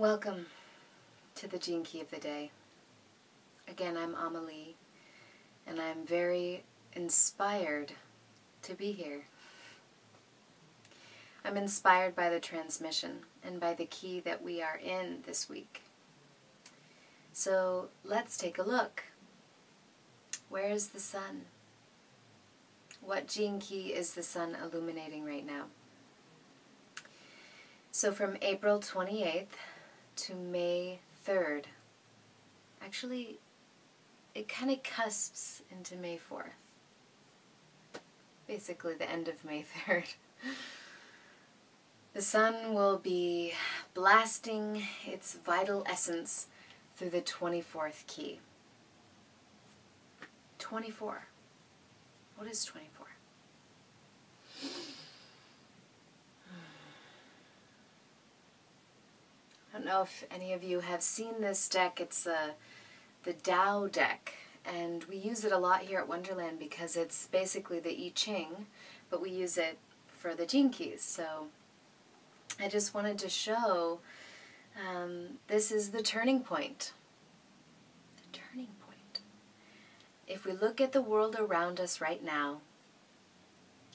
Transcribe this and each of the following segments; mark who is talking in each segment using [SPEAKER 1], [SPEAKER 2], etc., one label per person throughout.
[SPEAKER 1] Welcome to the Gene Key of the Day. Again, I'm Amelie, and I'm very inspired to be here. I'm inspired by the transmission and by the key that we are in this week. So let's take a look. Where is the sun? What gene key is the sun illuminating right now? So from April 28th to May 3rd, actually it kind of cusps into May 4th. Basically the end of May 3rd. The sun will be blasting its vital essence through the 24th key. 24. What is 24? I don't know if any of you have seen this deck. It's the Tao deck, and we use it a lot here at Wonderland because it's basically the I Ching, but we use it for the gene keys. So I just wanted to show this is the turning point. The turning point. If we look at the world around us right now,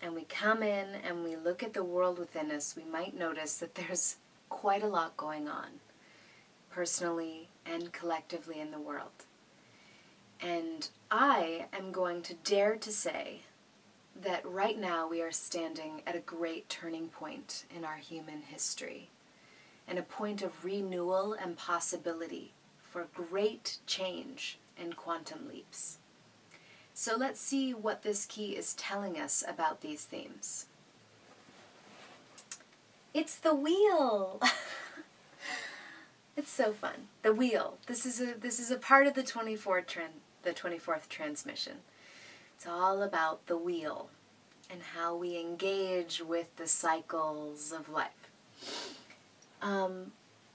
[SPEAKER 1] and we come in and we look at the world within us, we might notice that there's quite a lot going on, personally and collectively in the world. And I am going to dare to say that right now we are standing at a great turning point in our human history, and a point of renewal and possibility for great change and quantum leaps. So let's see what this key is telling us about these themes. It's the wheel. It's so fun. The wheel. This is a part of the 24th transmission. It's all about the wheel and how we engage with the cycles of life.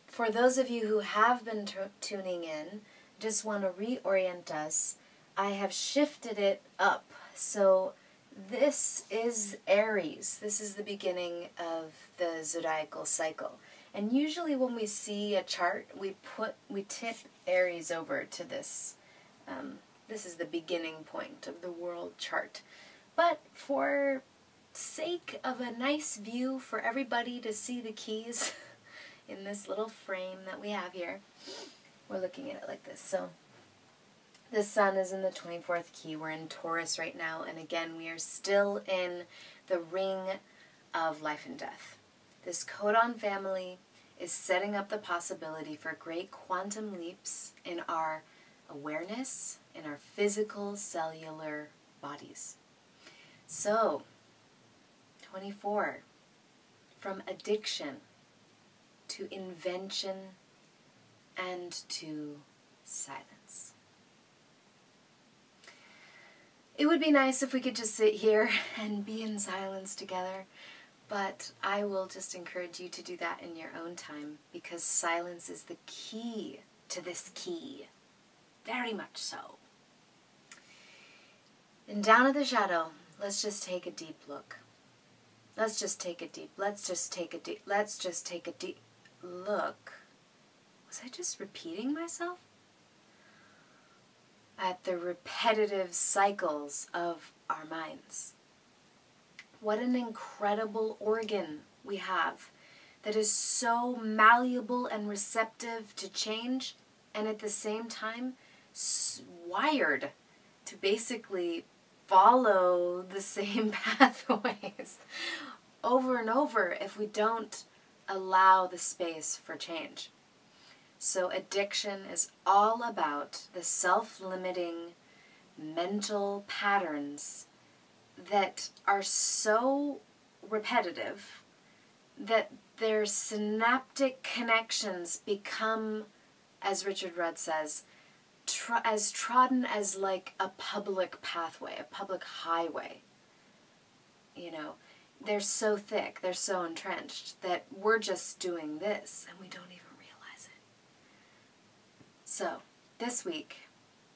[SPEAKER 1] For those of you who have been tuning in, just want to reorient us. I have shifted it up. So this is Aries. This is the beginning of the zodiacal cycle. And usually when we see a chart, we tip Aries over to this. This is the beginning point of the world chart. But for sake of a nice view for everybody to see the keys in this little frame that we have here, we're looking at it like this. So the sun is in the 24th key. We're in Taurus right now, and again, we are still in the ring of life and death. This codon family is setting up the possibility for great quantum leaps in our awareness, in our physical, cellular bodies. So, 24, from addiction to invention and to silence. It would be nice if we could just sit here and be in silence together, but I will just encourage you to do that in your own time, because silence is the key to this key. Very much so. And down at the shadow, let's just take a deep look. Let's just take a deep look. Was I just repeating myself? At the repetitive cycles of our minds. What an incredible organ we have that is so malleable and receptive to change, and at the same time wired to basically follow the same pathways over and over if we don't allow the space for change. So addiction is all about the self-limiting mental patterns that are so repetitive that their synaptic connections become, as Richard Rudd says, as trodden as like a public pathway, a public highway. You know, they're so thick, they're so entrenched that we're just doing this and we don't even realize it. So, this week,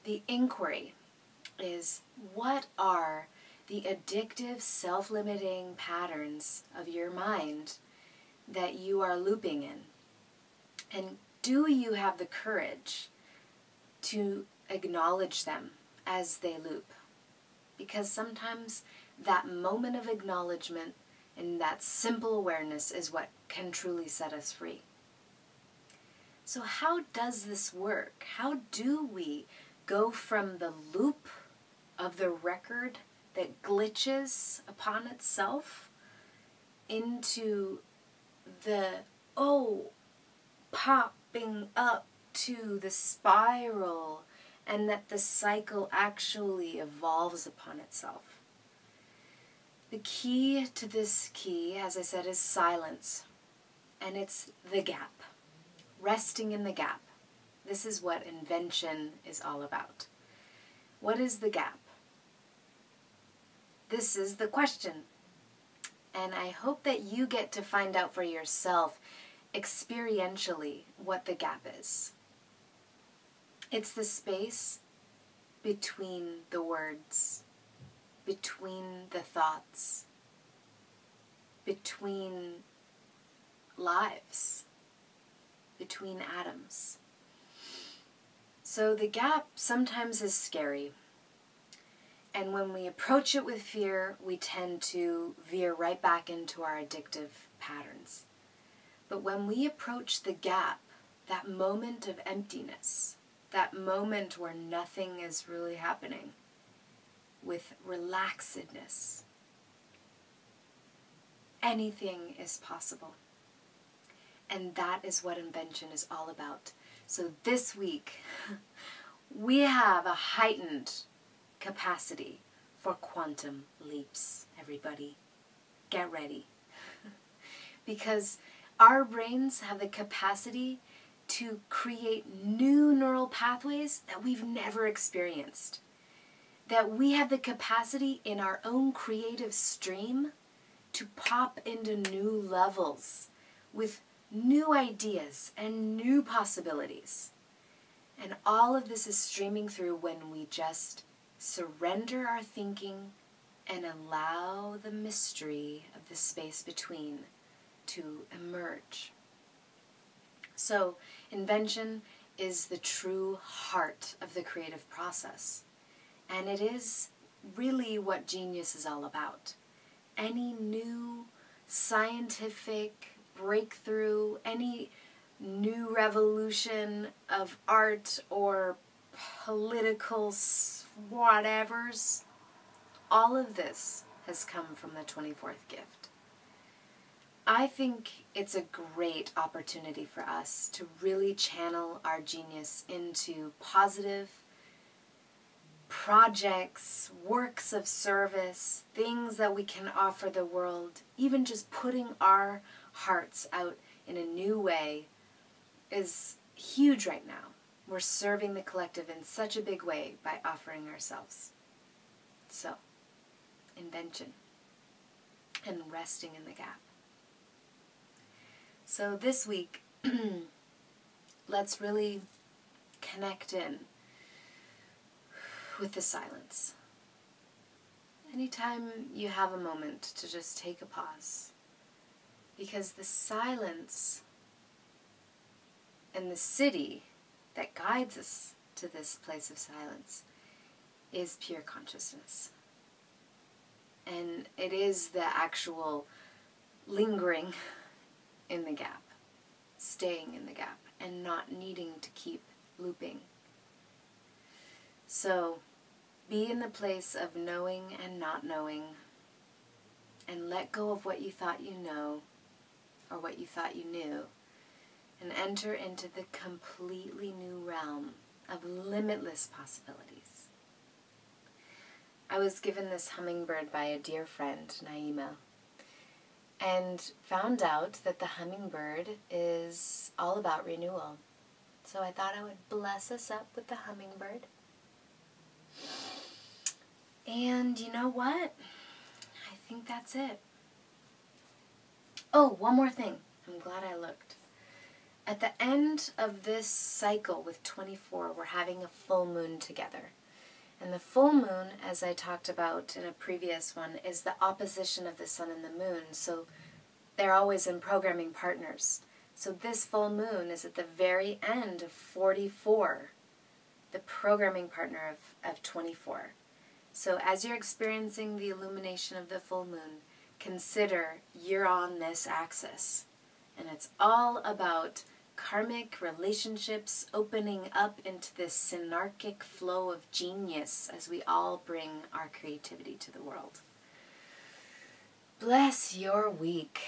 [SPEAKER 1] the inquiry is, what are the addictive, self-limiting patterns of your mind that you are looping in? And do you have the courage to acknowledge them as they loop? Because sometimes that moment of acknowledgement and that simple awareness is what can truly set us free. So how does this work? How do we go from the loop of the record that glitches upon itself into the, popping up to the spiral, and that the cycle actually evolves upon itself? The key to this key, as I said, is silence. And it's the gap. Resting in the gap. This is what invention is all about. What is the gap? This is the question. And I hope that you get to find out for yourself experientially what the gap is. It's the space between the words, between the thoughts, between lives, between atoms. So the gap sometimes is scary. And when we approach it with fear, we tend to veer right back into our addictive patterns. But when we approach the gap, that moment of emptiness, that moment where nothing is really happening, with relaxedness, anything is possible. And that is what invention is all about. So this week, we have a heightened capacity for quantum leaps, everybody. Get ready. Because our brains have the capacity to create new neural pathways that we've never experienced. That we have the capacity in our own creative stream to pop into new levels with new ideas and new possibilities. And all of this is streaming through when we just surrender our thinking and allow the mystery of the space between to emerge. So, invention is the true heart of the creative process. And it is really what genius is all about. Any new scientific breakthrough, any new revolution of art or political whatevers, all of this has come from the 24th gift. I think it's a great opportunity for us to really channel our genius into positive projects, works of service, things that we can offer the world. Even just putting our hearts out in a new way is huge right now. We're serving the collective in such a big way by offering ourselves. So, invention and resting in the gap. So this week, let's really connect in with the silence. Anytime you have a moment to just take a pause, because the silence and the city that guides us to this place of silence is pure consciousness. And it is the actual lingering in the gap, staying in the gap, and not needing to keep looping. So, be in the place of knowing and not knowing, and let go of what you thought you know, or what you thought you knew, and enter into the completely new realm of limitless possibilities. I was given this hummingbird by a dear friend, Naima, and found out that the hummingbird is all about renewal. So I thought I would bless us up with the hummingbird. And you know what? I think that's it. Oh, one more thing. I'm glad I looked. At the end of this cycle with 24, we're having a full moon together. And the full moon, as I talked about in a previous one, is the opposition of the sun and the moon. So they're always in programming partners. So this full moon is at the very end of 44, the programming partner of 24. So as you're experiencing the illumination of the full moon, consider you're on this axis. And it's all about karmic relationships opening up into this synarchic flow of genius as we all bring our creativity to the world. Bless your week,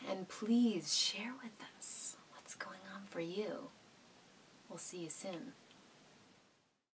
[SPEAKER 1] and please share with us what's going on for you. We'll see you soon.